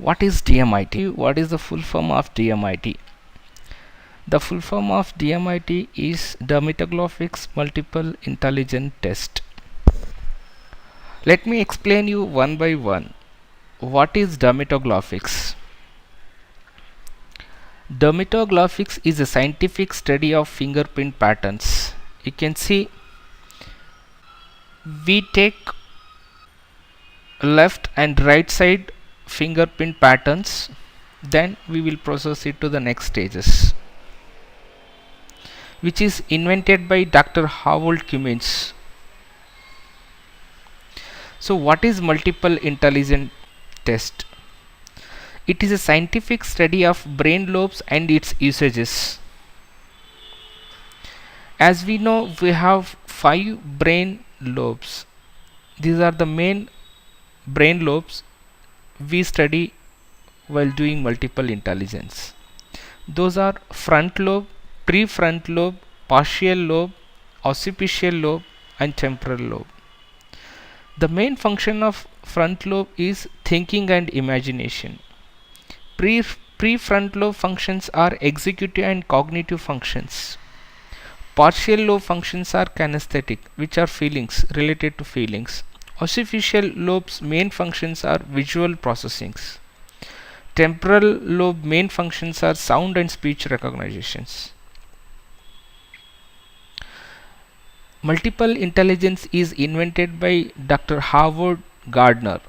What is DMIT? What is the full form of DMIT? The full form of DMIT is Dermatographics Multiple Intelligence Test. Let me explain you one by one. What is dermatographics? Dermatographics is a scientific study of fingerprint patterns. You can see we take left and right side fingerprint patterns, then we will process it to the next stages, which is invented by Dr. Harold Cummins. So what is multiple intelligence test? It is a scientific study of brain lobes and its usages. As we know, we have 5 brain lobes. These are the main brain lobes we study while doing multiple intelligence. Those are front lobe, prefrontal lobe, partial lobe, occipital lobe, and temporal lobe. The main function of front lobe is thinking and imagination. Prefrontal lobe functions are executive and cognitive functions. Partial lobe functions are kinesthetic, which are feelings, related to feelings. Occipital lobe's main functions are visual processings. Temporal lobe main functions are sound and speech recognitions. Multiple intelligence is invented by Dr. Howard Gardner.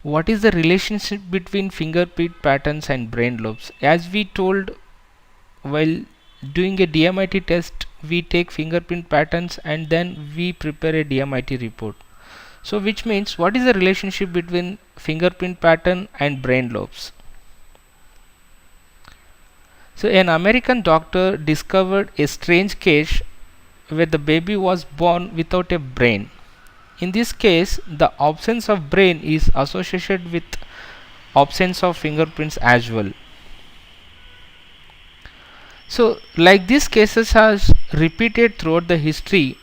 What is the relationship between fingerprint patterns and brain lobes? As we told while doing a DMIT test, we take fingerprint patterns and then we prepare a DMIT report. So which means, what is the relationship between fingerprint pattern and brain lobes? So an American doctor discovered a strange case where the baby was born without a brain. In this case, the absence of brain is associated with absence of fingerprints as well. So like these cases has repeated throughout the history,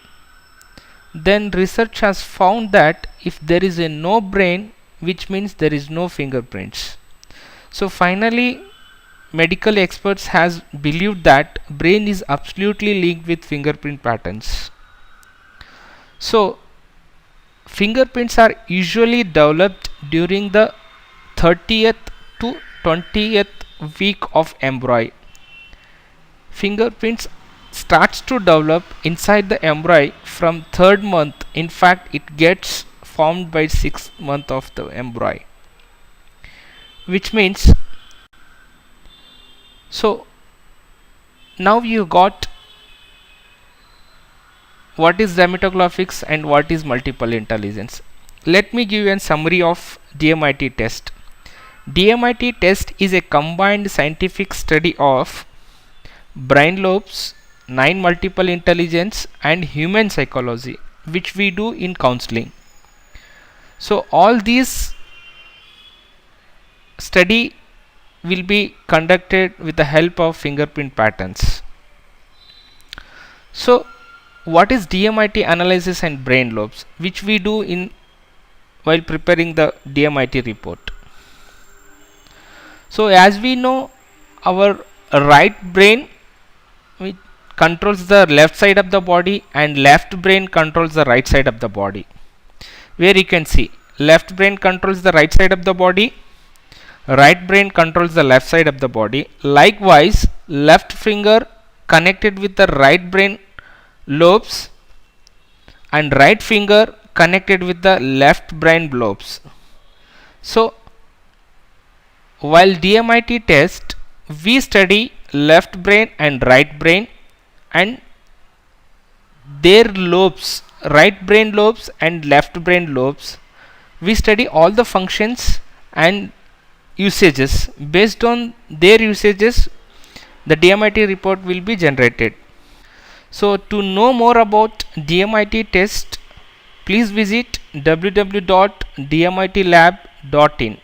then research has found that if there is a no brain, which means there is no fingerprints. So finally medical experts has believed that brain is absolutely linked with fingerprint patterns. So fingerprints are usually developed during the 30th to 20th week of embryo. Fingerprints starts to develop inside the embryo from 3rd month. In fact, it gets formed by 6th month of the embryo, which means, so now you got what is dermatographics and what is multiple intelligence. Let me give you a summary of DMIT test. DMIT test is a combined scientific study of brain lobes, 9 multiple intelligence, and human psychology, which we do in counseling. So all these study will be conducted with the help of fingerprint patterns. So what is DMIT analysis and brain lobes, which we do in while preparing the DMIT report. So as we know, our right brain which controls the left side of the body and left brain controls the right side of the body, where you can see left brain controls the right side of the body, right brain controls the left side of the body. Likewise, left finger connected with the right brain lobes and right finger connected with the left brain lobes. So while DMIT test, we study left brain and right brain and their lobes, right brain lobes and left brain lobes. We study all the functions and usages. Based on their usages, the DMIT report will be generated. So to know more about DMIT test, please visit www.dmitlab.in.